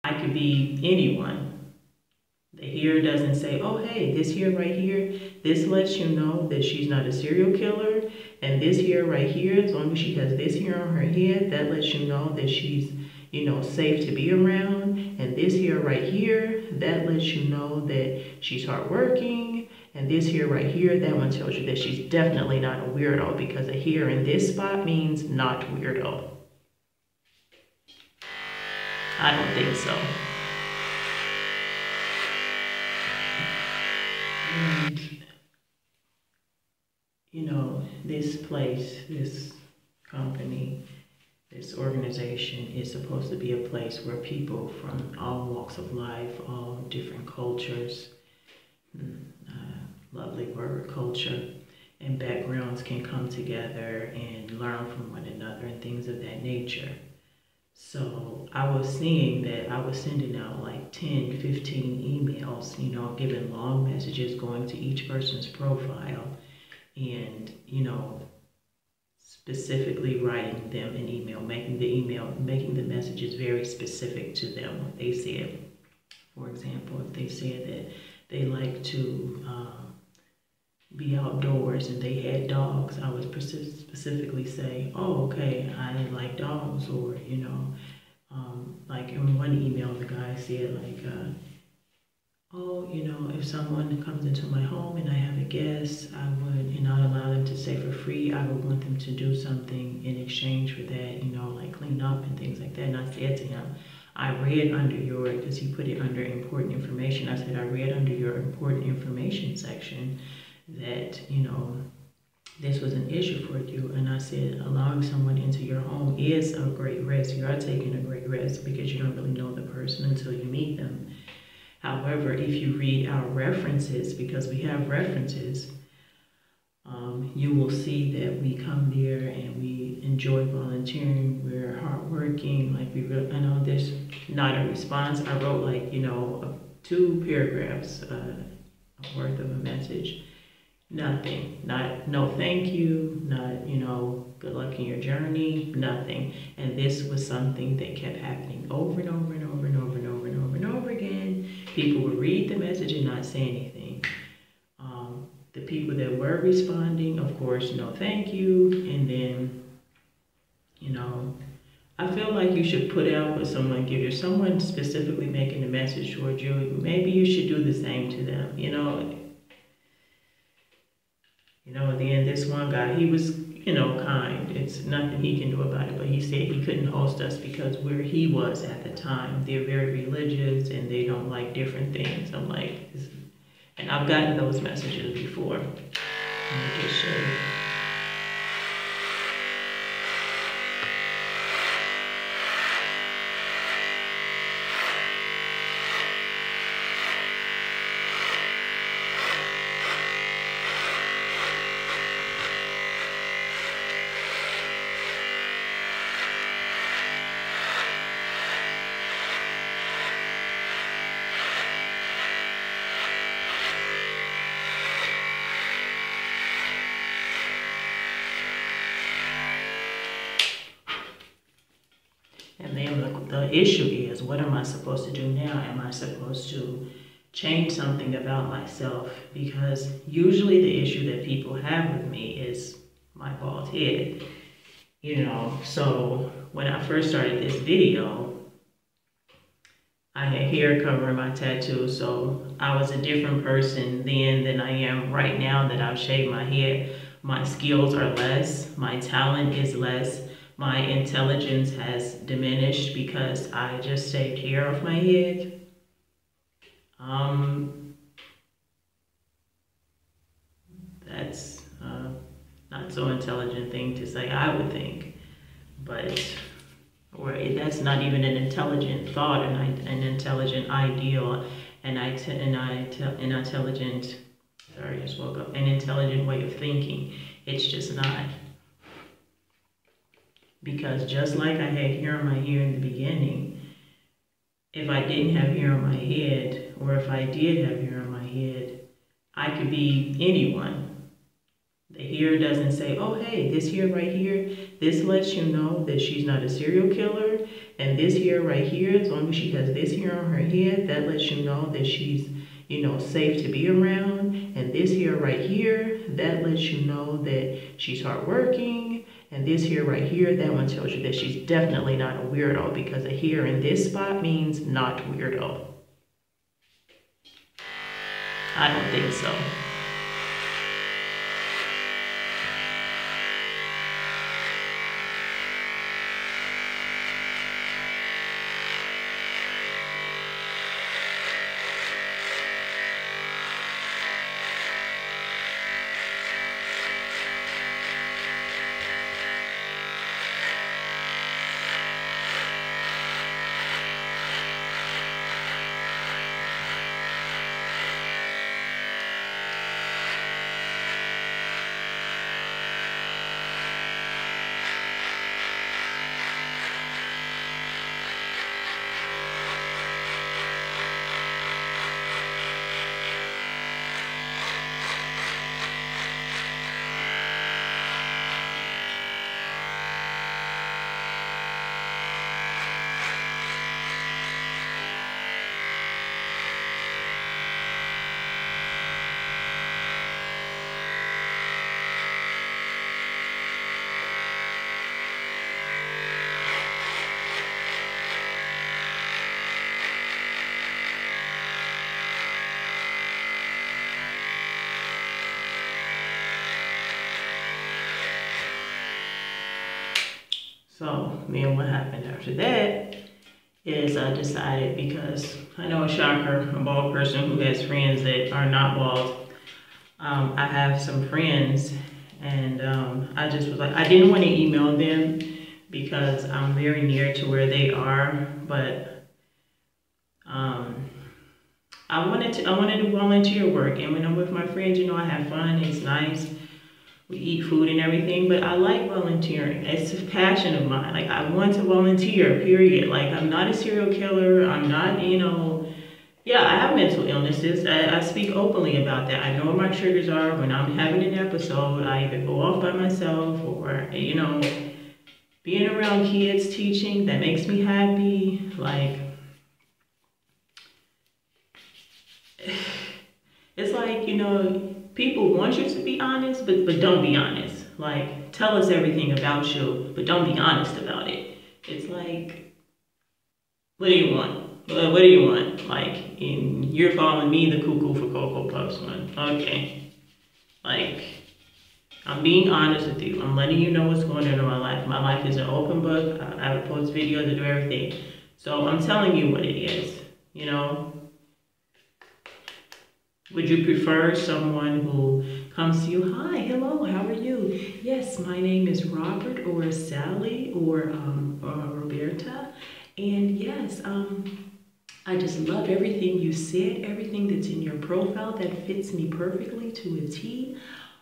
I could be anyone. The here doesn't say, oh, hey, this here right here, this lets you know that she's not a serial killer. And this here right here, as long as she has this here on her head, that lets you know that she's, safe to be around. And this here right here, that lets you know that she's hardworking. And this here right here, that one tells you that she's definitely not a weirdo, because a here in this spot means not weirdo. I don't think so. And, this place, this company, this organization is supposed to be a place where people from all walks of life, all different cultures, lovely word, culture, and backgrounds can come together and learn from one another and things of that nature. So I was seeing that I was sending out like 10, 15 emails, giving long messages going to each person's profile and, specifically writing them an email, making the messages very specific to them. What they said, for example, if they said that they like to be outdoors and they had dogs, I would specifically say, oh, okay, I like dogs. Or, like in one email, the guy said like, oh, if someone comes into my home and I have a guest, I would, not allow them to stay for free. I would want them to do something in exchange for that, like clean up and things like that. And I said to him, I read under your, because he put it under important information. I said, I read under your important information section that, this was an issue for you. And I said, allowing someone into your home is a great risk. You are taking a great risk because you don't really know the person until you meet them. However, if you read our references, because we have references, you will see that we come there and we enjoy volunteering. We're hardworking. Like I know there's not a response. I wrote like, 2 paragraphs worth of a message. Nothing. No thank you. Not, good luck in your journey. Nothing. And this was something that kept happening over and over and over and over and over and over and over again. People would read the message and not say anything. The people that were responding, of course, no thank you. And then, I feel like you should put out what someone gives you. Someone specifically making a message towards you, maybe you should do the same to them. At the end, this one guy, he was, kind. It's nothing he can do about it, but he said he couldn't host us because where he was at the time, they're very religious and they don't like different things. I'm like, and I've gotten those messages before. Let me just show you. And then the issue is, what am I supposed to do now? Am I supposed to change something about myself? Because usually the issue that people have with me is my bald head. So when I first started this video, I had hair covering my tattoo. So I was a different person then than I am right now that I've shaved my head. My skills are less, my talent is less. My intelligence has diminished because I just shaved hair off my head. That's not so intelligent thing to say, I would think. But that's not even an intelligent thought, an intelligent ideal, an intelligent, sorry, I just woke up, an intelligent way of thinking. It's just not. Because just like I had hair on my hair in the beginning, if I didn't have hair on my head, or if I did have hair on my head, I could be anyone. The here doesn't say, oh, hey, this here right here, this lets you know that she's not a serial killer. And this here right here, as long as she has this here on her head, that lets you know that she's, you know, safe to be around. And this here right here, that lets you know that she's hardworking. And this here right here, that one tells you that she's definitely not a weirdo, because a here in this spot means not weirdo. I don't think so. So then what happened after that is I decided, because I know a shocker, a bald person who has friends that are not bald. I have some friends, and I just was like, I didn't want to email them because I'm very near to where they are, but I wanted to do volunteer work, and when I'm with my friends, you know, I have fun, it's nice. We eat food and everything, but I like volunteering. It's a passion of mine. Like, I want to volunteer, period. Like, I'm not a serial killer. I'm not, you know, yeah, I have mental illnesses. I speak openly about that. I know what my triggers are when I'm having an episode. I either go off by myself or, you know, being around kids, teaching, that makes me happy. Like, it's like, you know, people want you to be honest, but don't be honest. Like, tell us everything about you, but don't be honest about it. It's like, what do you want? What do you want? Like, you're calling me the cuckoo for Cocoa Puffs one. Okay. Like, I'm being honest with you. I'm letting you know what's going on in my life. My life is an open book. I post videos, I do everything. So I'm telling you what it is, you know? Would you prefer someone who comes to you, hi, hello, how are you? Yes, my name is Robert or Sally or Roberta. And yes, I just love everything you said, everything that's in your profile that fits me perfectly to a T.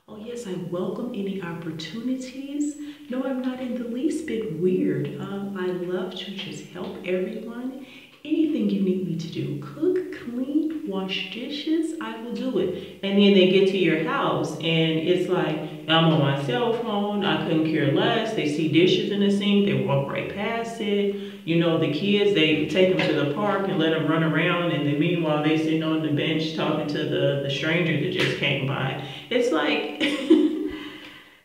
Oh yes, I welcome any opportunities. No, I'm not in the least bit weird. I love to just help everyone. Anything you need me to do, cook, clean, wash dishes, I will do it. And then they get to your house and it's like, I'm on my cell phone, I couldn't care less. They see dishes in the sink, they walk right past it. You know, the kids, they take them to the park and let them run around, and then meanwhile they sitting on the bench talking to the stranger that just came by. It's like,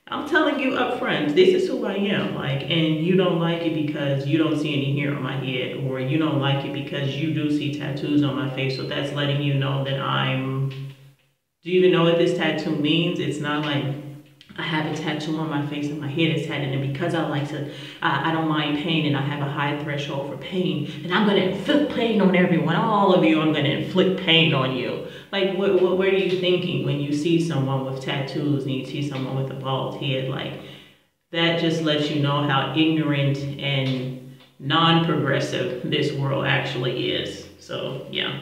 I'm telling you up front, this is who I am. Like, and you don't like it because you don't see any hair on my head, or you don't like it because you do see tattoos on my face. So that's letting you know that do you even know what this tattoo means? It's not like I have a tattoo on my face and my head is tatted, and because I like to, I don't mind pain and I have a high threshold for pain, and I'm gonna inflict pain on everyone, all of you, I'm gonna inflict pain on you. Like, what are you thinking when you see someone with tattoos and you see someone with a bald head? Like, that just lets you know how ignorant and non-progressive this world actually is. So, yeah.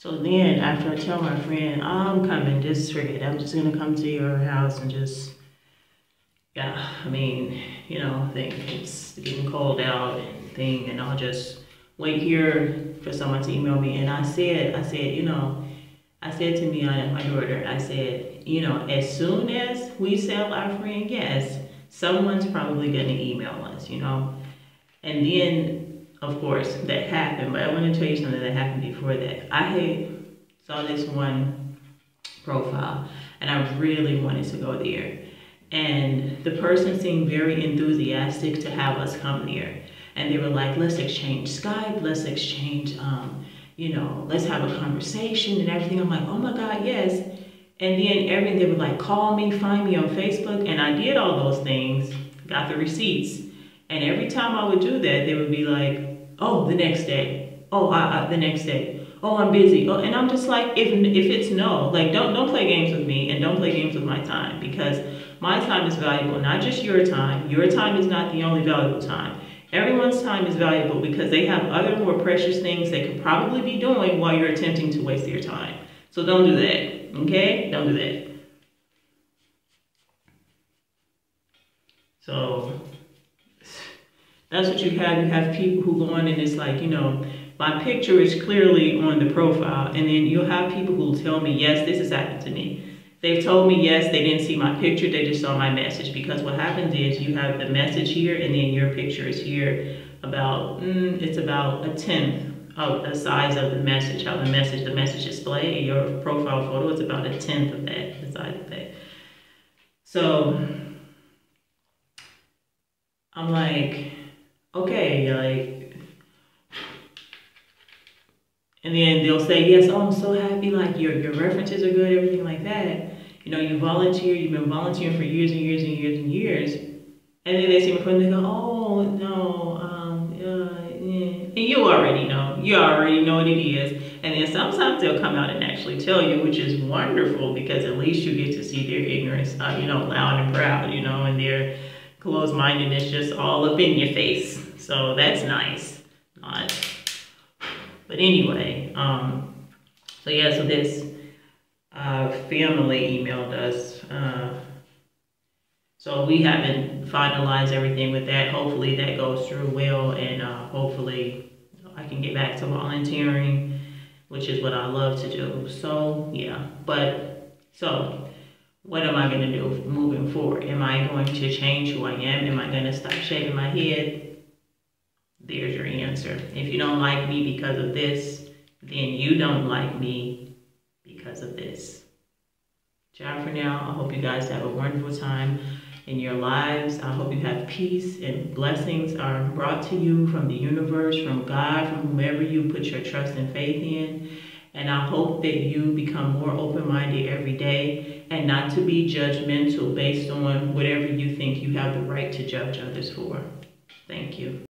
So then after I tell my friend, I'm coming, just forget it. I'm just gonna come to your house and just, yeah, I mean, you know, think it's getting cold out and thing, and I'll just wait here for someone to email me. And I said, you know, I said to me and my daughter, I said, you know, as soon as we sell our friend, yes, someone's probably gonna email us, you know. And then, of course, that happened. But I want to tell you something that happened before that. I had saw this one profile, and I really wanted to go there. And the person seemed very enthusiastic to have us come there. And they were like, let's exchange Skype, let's exchange, you know, let's have a conversation and everything. I'm like, oh my God, yes. And then they would like, call me, find me on Facebook. And I did all those things, got the receipts. And every time I would do that, they would be like, oh, the next day. Oh, the next day. Oh, I'm busy. Oh, and I'm just like, if it's no, like don't play games with me and don't play games with my time, because my time is valuable, not just your time. Your time is not the only valuable time. Everyone's time is valuable because they have other more precious things they could probably be doing while you're attempting to waste their time. So don't do that, okay? Don't do that. So that's what you have. You have people who go on and it's like, you know, my picture is clearly on the profile. And then you'll have people who will tell me, yes, this has happened to me. They've told me, yes, they didn't see my picture, they just saw my message. Because what happens is you have the message here and then your picture is here about, it's about a tenth of the size of the message, how the message display, and your profile photo is about a tenth of that, the size of that. So I'm like, okay, like, and then they'll say, yes, oh, I'm so happy, like your references are good, everything like that. You know, you volunteer, you've been volunteering for years and years and years and years. And then they see my friend, they go, oh, no, yeah. And you already know what it is. And then sometimes they'll come out and actually tell you, which is wonderful, because at least you get to see their ignorance, you know, loud and proud, you know, and their closed-mindedness just all up in your face. So that's nice. But anyway, so yeah, so this family emailed us. So we haven't finalized everything with that. Hopefully that goes through well, and hopefully I can get back to volunteering, which is what I love to do. So yeah, so what am I gonna do moving forward? Am I going to change who I am? Am I gonna stop shaving my head? There's your answer. If you don't like me because of this, then you don't like me because of this. Ciao for now. I hope you guys have a wonderful time in your lives. I hope you have peace and blessings are brought to you from the universe, from God, from whomever you put your trust and faith in. And I hope that you become more open-minded every day and not to be judgmental based on whatever you think you have the right to judge others for. Thank you.